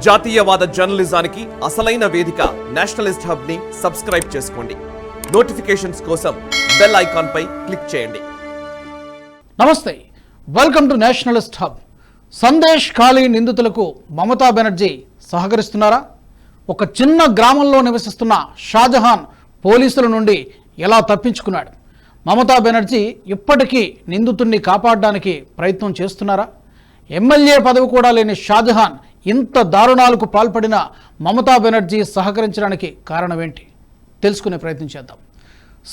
జాతీయవాద జర్నలిజానికి అసలైన వేదిక నేషనలిస్ట్ హబ్ ని సబ్స్క్రైబ్ చేసుకోండి. నోటిఫికేషన్స్ కోసం బెల్ ఐకాన్ పై క్లిక్ చేయండి. నమస్తే, welcome to Nationalist hub. Sandesh ఖాళీ నిందితులకు మమతా బెనర్జీ సహకరిస్తున్నారా? ఒక చిన్న గ్రామంలో నివసిస్తున్న షాజహాన్ పోలీసుల నుండి ఎలా తప్పించుకున్నాడు? మమతా బెనర్జీ ఇప్పటికీ నిందితుడిని కాపాడడానికి ప్రయత్నం చేస్తున్నారా? ఎమ్మెల్యే పదవి కూడా లేని షాజహాన్ ఇంత దారుణాలకు పాల్పడిన మమతా బెనర్జీ సహకరించడానికి కారణమేంటి తెలుసుకునే ప్రయత్నం చేద్దాం.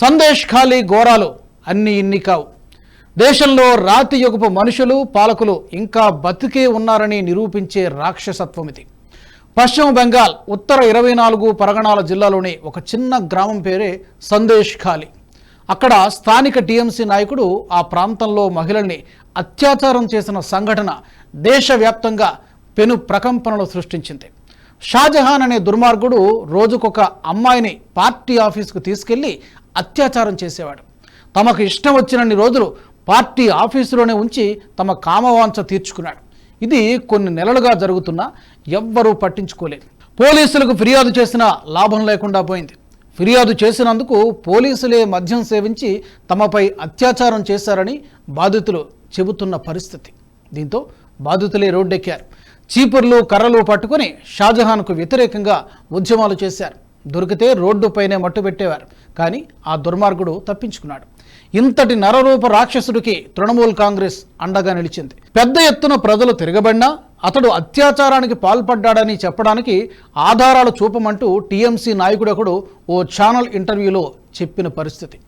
సందేశ్ ఖాళీ ఘోరాలు అన్ని ఇన్ని కావు. దేశంలో రాతి యుగపు మనుషులు పాలకులు ఇంకా బతికే ఉన్నారని నిరూపించే రాక్షసత్వం ఇది. పశ్చిమ బెంగాల్ ఉత్తర 24 పరగణాల జిల్లాలోని ఒక చిన్న గ్రామం పేరే సందేశ్ ఖాళీ. అక్కడ స్థానిక టీఎంసీ నాయకుడు ఆ ప్రాంతంలో మహిళల్ని అత్యాచారం చేసిన సంఘటన దేశవ్యాప్తంగా పెను ప్రకంపనలు సృష్టించింది. షాజహాన్ అనే దుర్మార్గుడు రోజుకొక అమ్మాయిని పార్టీ ఆఫీసుకు తీసుకెళ్లి అత్యాచారం చేసేవాడు. తమకు ఇష్టం వచ్చినన్ని రోజులు పార్టీ ఆఫీసులోనే ఉంచి తమ కామవాంఛ తీర్చుకున్నాడు. ఇది కొన్ని నెలలుగా జరుగుతున్నా ఎవ్వరూ పట్టించుకోలేదు. పోలీసులకు ఫిర్యాదు చేసినా లాభం లేకుండా పోయింది. ఫిర్యాదు చేసినందుకు పోలీసులే మద్యం సేవించి తమపై అత్యాచారం చేశారని బాధితులు చెబుతున్న పరిస్థితి. దీంతో బాధితులే రోడ్డెక్కారు. చీపుర్లు కర్రలు పట్టుకుని షాజహాన్కు వ్యతిరేకంగా ఉద్యమాలు చేశారు. దొరికితే రోడ్డుపైనే మట్టు పెట్టేవారు. కానీ ఆ దుర్మార్గుడు తప్పించుకున్నాడు. ఇంతటి నరరూప రాక్షసుడికి తృణమూల్ కాంగ్రెస్ అండగా నిలిచింది. పెద్ద ఎత్తున ప్రజలు తిరగబడినా అతడు అత్యాచారానికి పాల్పడ్డాడని చెప్పడానికి ఆధారాలు చూపమంటూ టీఎంసీ నాయకుడొకడు ఓ ఛానల్ ఇంటర్వ్యూలో చెప్పిన పరిస్థితి.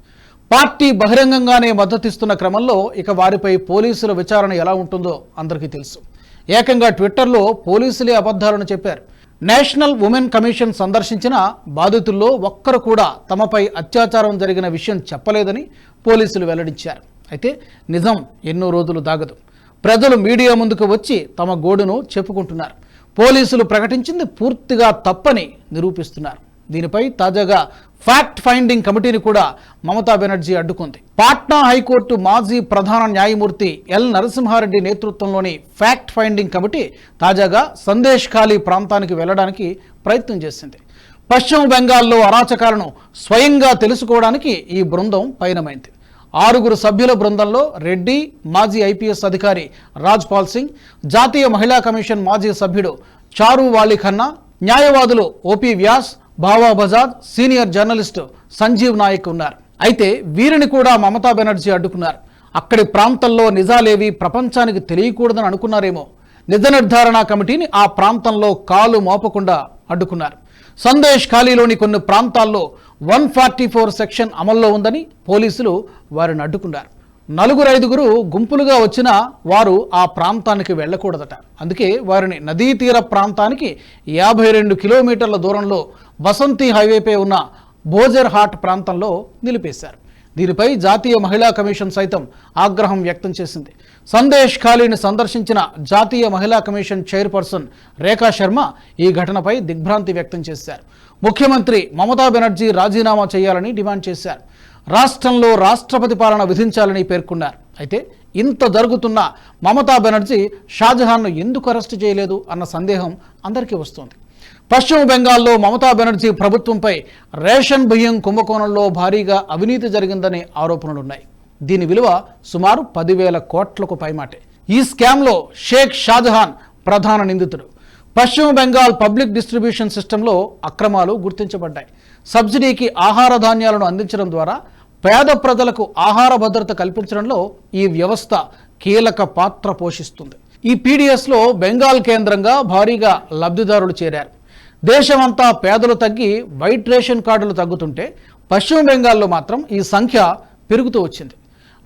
పార్టీ బహిరంగంగానే మద్దతిస్తున్న క్రమంలో ఇక వారిపై పోలీసుల విచారణ ఎలా ఉంటుందో అందరికీ తెలుసు. ఏకంగా ట్విట్టర్లో పోలీసులే అబద్ధాలను చెప్పారు. నేషనల్ ఉమెన్ కమిషన్ సందర్శించిన బాధితుల్లో ఒక్కరు కూడా తమపై అత్యాచారం జరిగిన విషయం చెప్పలేదని పోలీసులు వెల్లడించారు. అయితే నిజం ఎన్నో రోజులు దాగదు. ప్రజలు మీడియా ముందుకు వచ్చి తమ గోడును చెప్పుకుంటున్నారు. పోలీసులు ప్రకటించింది పూర్తిగా తప్పని నిరూపిస్తున్నారు. దీనిపై తాజాగా ఫ్యాక్ట్ ఫైండింగ్ కమిటీని కూడా మమతా బెనర్జీ అడ్డుకుంది. పాట్నా హైకోర్టు మాజీ ప్రధాన న్యాయమూర్తి ఎల్ నరసింహారెడ్డి నేతృత్వంలోని ఫ్యాక్ట్ ఫైండింగ్ కమిటీ తాజాగా సందేశ్ ఖాళీ ప్రాంతానికి వెళ్లడానికి ప్రయత్నం చేసింది. పశ్చిమ బెంగాల్లో అరాచకాలను స్వయంగా తెలుసుకోవడానికి ఈ బృందం పయనమైంది. 6 సభ్యుల బృందంలో రెడ్డి, మాజీ ఐపీఎస్ అధికారి రాజ్పాల్ సింగ్, జాతీయ మహిళా కమిషన్ మాజీ సభ్యుడు చారు వాలి ఖన్నా, న్యాయవాదులు OP Vyas, Bhava Bajaj, senior journalist Sanjeev Nayak ఉన్నారు. అయితే వీరిని కూడా మమతా బెనర్జీ అడ్డుకున్నారు. అక్కడి ప్రాంతంలో నిజాలేవి ప్రపంచానికి తెలియకూడదని అనుకున్నారేమో. నిజ నిర్ధారణ కమిటీని ఆ ప్రాంతంలో కాలు మోపకుండా అడ్డుకున్నారు. సందేశ్ ఖాళీలోని కొన్ని ప్రాంతాల్లో 144 సెక్షన్ అమల్లో ఉందని పోలీసులు వారిని అడ్డుకున్నారు. 4-5 గుంపులుగా వచ్చినా వారు ఆ ప్రాంతానికి వెళ్ళకూడదట. అందుకే వారిని నదీ తీర ప్రాంతానికి 52 కిలోమీటర్ల దూరంలో వసంతి హైవేపై ఉన్న భోజర్ హాట్ ప్రాంతంలో నిలిపేశారు. దీనిపై జాతీయ మహిళా కమిషన్ సైతం ఆగ్రహం వ్యక్తం చేసింది. సందేశ్ ఖాళీని సందర్శించిన జాతీయ మహిళా కమిషన్ చైర్పర్సన్ రేఖా శర్మ ఈ ఘటనపై దిగ్భ్రాంతి వ్యక్తం చేశారు. ముఖ్యమంత్రి మమతా బెనర్జీ రాజీనామా చేయాలని డిమాండ్ చేశారు. రాష్ట్రంలో రాష్ట్రపతి పాలన విధించాలని పేర్కొన్నారు. అయితే ఇంత జరుగుతున్నా మమతా బెనర్జీ షాజహాన్ను ఎందుకు అరెస్టు చేయలేదు అన్న సందేహం అందరికీ వస్తోంది. పశ్చిమ బెంగాల్లో మమతా బెనర్జీ ప్రభుత్వంపై రేషన్ బియ్యం కుంభకోణంలో భారీగా అవినీతి జరిగిందనే ఆరోపణలున్నాయి. దీని విలువ సుమారు 10,000 కోట్లకు పైమాటే. ఈ స్కామ్లో షేక్ షాజహాన్ ప్రధాన నిందితుడు. పశ్చిమ బెంగాల్ పబ్లిక్ డిస్ట్రిబ్యూషన్ సిస్టంలో అక్రమాలు గుర్తించబడ్డాయి. సబ్సిడీకి ఆహార ధాన్యాలను అందించడం ద్వారా పేద ప్రజలకు ఆహార భద్రత కల్పించడంలో ఈ వ్యవస్థ కీలక పాత్ర పోషిస్తుంది. ఈ పీడిఎస్లో బెంగాల్ కేంద్రంగా భారీగా లబ్ధిదారులు చేరారు. దేశమంతా పేదలు తగ్గి వైట్ రేషన్ కార్డులు తగ్గుతుంటే పశ్చిమ బెంగాల్లో మాత్రం ఈ సంఖ్య పెరుగుతూ వచ్చింది.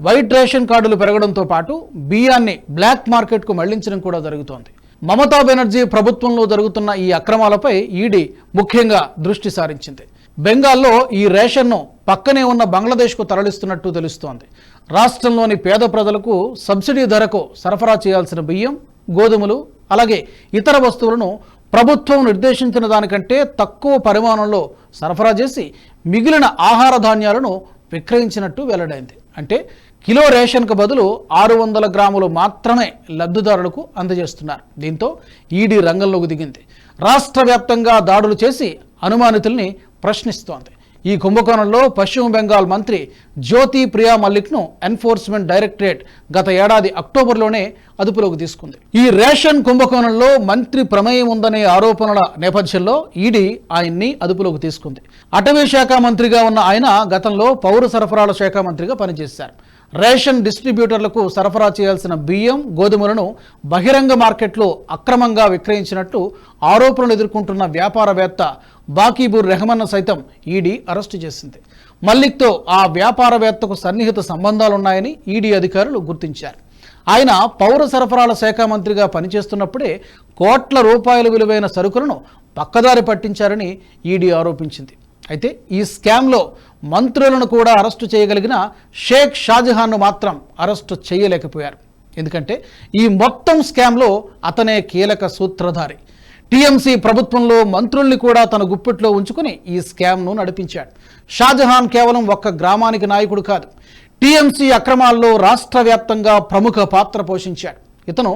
వైట్ రేషన్ కార్డులు పెరగడంతో పాటు బియ్యాన్ని బ్లాక్ మార్కెట్కు మళ్లించడం కూడా జరుగుతోంది. మమతా బెనర్జీ ప్రభుత్వంలో జరుగుతున్న ఈ అక్రమాలపై ఈడీ ముఖ్యంగా దృష్టి సారించింది. బెంగాల్లో ఈ రేషన్ను పక్కనే ఉన్న బంగ్లాదేశ్కు తరలిస్తున్నట్టు తెలుస్తోంది. రాష్ట్రంలోని పేద ప్రజలకు సబ్సిడీ ధరకు సరఫరా చేయాల్సిన బియ్యం, గోధుమలు అలాగే ఇతర వస్తువులను ప్రభుత్వం నిర్దేశించిన దానికంటే తక్కువ పరిమాణంలో సరఫరా చేసి మిగిలిన ఆహార ధాన్యాలను విక్రయించినట్టు వెల్లడైంది. అంటే కిలో రేషన్కు బదులు 600 గ్రాములు మాత్రమే లబ్ధిదారులకు అందజేస్తున్నారు. దీంతో ఈడీ రంగంలోకి దిగింది. రాష్ట్ర వ్యాప్తంగా దాడులు చేసి అనుమానితుల్ని ప్రశ్నిస్తోంది. ఈ కుంభకోణంలో పశ్చిమ బెంగాల్ మంత్రి జ్యోతి ప్రియా మల్లిక్ను ఎన్ఫోర్స్మెంట్ డైరెక్టరేట్ గత ఏడాది అక్టోబర్లోనే అదుపులోకి తీసుకుంది. ఈ రేషన్ కుంభకోణంలో మంత్రి ప్రమేయం ఉందనే ఆరోపణల నేపథ్యంలో ఈడీ ఆయన్ని అదుపులోకి తీసుకుంది. అటవీ శాఖ మంత్రిగా ఉన్న ఆయన గతంలో పౌర సరఫరాల శాఖ మంత్రిగా పనిచేశారు. రేషన్ డిస్ట్రిబ్యూటర్లకు సరఫరా చేయాల్సిన బియ్యం, గోధుమలను బహిరంగ మార్కెట్లో అక్రమంగా విక్రయించినట్టు ఆరోపణలు ఎదుర్కొంటున్న వ్యాపారవేత్త బాకీబుర్ రెహమాన్ను సైతం ఈడీ అరెస్టు చేసింది. మల్లిక్తో ఆ వ్యాపారవేత్తకు సన్నిహిత సంబంధాలున్నాయని ఈడీ అధికారులు గుర్తించారు. ఆయన పౌర సరఫరాల శాఖ మంత్రిగా పనిచేస్తున్నప్పుడే కోట్ల రూపాయల విలువైన సరుకులను పక్కదారి పట్టించారని ఈడీ ఆరోపించింది. అయితే ఈ స్కామ్లో మంత్రులను కూడా అరెస్టు చేయగలిగిన షేక్ షాజహాన్ను మాత్రం అరెస్టు చేయలేకపోయారు. ఎందుకంటే ఈ మొత్తం స్కామ్లో అతనే కీలక సూత్రధారి. టీఎంసీ ప్రభుత్వంలో మంత్రుల్ని కూడా తన గుప్పెట్లో ఉంచుకుని ఈ స్కామ్ను నడిపించాడు. షాజహాన్ కేవలం ఒక్క గ్రామానికి నాయకుడు కాదు, టీఎంసీ అక్రమాల్లో రాష్ట్ర వ్యాప్తంగా ప్రముఖ పాత్ర పోషించాడు. ఇతను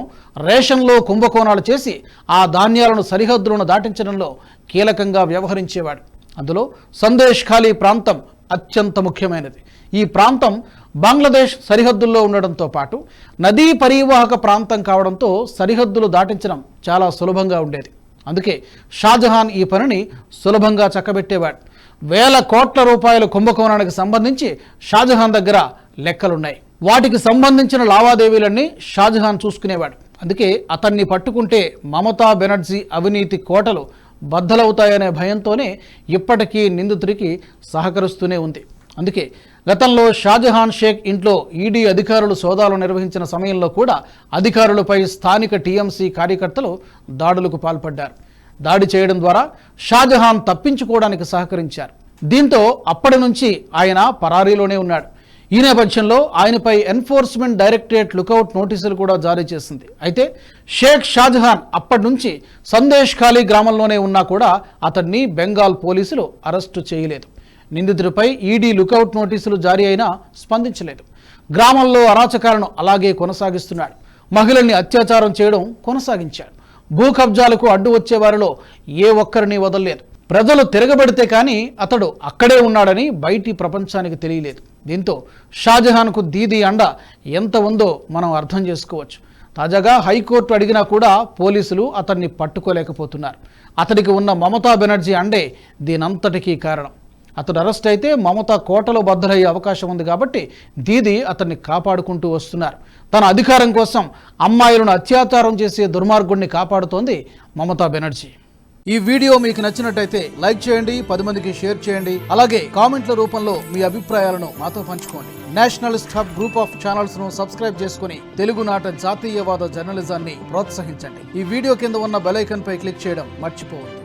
రేషన్లో కుంభకోణాలు చేసి ఆ ధాన్యాలను సరిహద్దులను దాటించడంలో కీలకంగా వ్యవహరించేవాడు. అందులో సందేశ్ ఖాళీ ప్రాంతం అత్యంత ముఖ్యమైనది. ఈ ప్రాంతం బంగ్లాదేశ్ సరిహద్దుల్లో ఉండడంతో పాటు నదీ పరివాహక ప్రాంతం కావడంతో సరిహద్దులు దాటించడం చాలా సులభంగా ఉండేది. అందుకే షాజహాన్ ఈ పనిని సులభంగా చక్కబెట్టేవాడు. వేల కోట్ల రూపాయల కుంభకోణానికి సంబంధించి షాజహాన్ దగ్గర లెక్కలున్నాయి. వాటికి సంబంధించిన లావాదేవీలన్నీ షాజహాన్ చూసుకునేవాడు. అందుకే అతన్ని పట్టుకుంటే మమతా బెనర్జీ అవినీతి కోటలు బద్దలవుతాయనే భయంతోనే ఇప్పటికీ నిందితుడికి సహకరిస్తూనే ఉంది. అందుకే గతంలో షాజహాన్ షేక్ ఇంట్లో ఈడీ అధికారులు సోదాలు నిర్వహించిన సమయంలో కూడా అధికారులపై స్థానిక టీఎంసీ కార్యకర్తలు దాడులకు పాల్పడ్డారు. దాడి చేయడం ద్వారా షాజహాన్ తప్పించుకోవడానికి సహకరించారు. దీంతో అప్పటి నుంచి ఆయన పరారీలోనే ఉన్నాడు. ఈ నేపథ్యంలో ఆయనపై ఎన్ఫోర్స్మెంట్ డైరెక్టరేట్ లుకౌట్ నోటీసులు కూడా జారీ చేసింది. అయితే షేక్ షాజహాన్ అప్పటి నుంచి సందేశ్ ఖాళీ గ్రామంలోనే ఉన్నా కూడా అతన్ని బెంగాల్ పోలీసులు అరెస్టు చేయలేదు. నిందితుడిపై ఈడీ లుకౌట్ నోటీసులు జారీ అయినా స్పందించలేదు. గ్రామంలో అరాచకాలను అలాగే కొనసాగిస్తున్నాడు. మహిళల్ని అత్యాచారం చేయడం కొనసాగించాడు. భూ కబ్జాలకు అడ్డు వచ్చే వారిలో ఏ ఒక్కరిని వదలలేదు. ప్రజలు తిరగబడితే కానీ అతడు అక్కడే ఉన్నాడని బయటి ప్రపంచానికి తెలియలేదు. దీంతో షాజహాన్కు దీదీ అండ ఎంత ఉందో మనం అర్థం చేసుకోవచ్చు. తాజాగా హైకోర్టు అడిగినా కూడా పోలీసులు అతన్ని పట్టుకోలేకపోతున్నారు. అతడికి ఉన్న మమతా బెనర్జీ అండే దీనంతటికీ కారణం. అతడు అరెస్ట్ అయితే మమతా కోటలో బద్దలయ్యే అవకాశం ఉంది కాబట్టి దీదీ అతన్ని కాపాడుకుంటూ వస్తున్నారు. తన అధికారం కోసం అమ్మాయిలను అత్యాచారం చేసే దుర్మార్గుడిని కాపాడుతోంది మమతా బెనర్జీ. ఈ వీడియో మీకు నచ్చినట్టయితే లైక్ చేయండి, 10 మందికి షేర్ చేయండి. అలాగే కామెంట్ల రూపంలో మీ అభిప్రాయాలను మాతో పంచుకోండి. Nationalist hub group of channels ను సబ్స్క్రైబ్ చేసుకుని తెలుగునాట జాతీయవాద జర్నలిజాన్ని ప్రోత్సహించండి. ఈ వీడియో కింద ఉన్న బెల్ ఐకాన్ పై క్లిక్ చేయడం మర్చిపోవద్దు.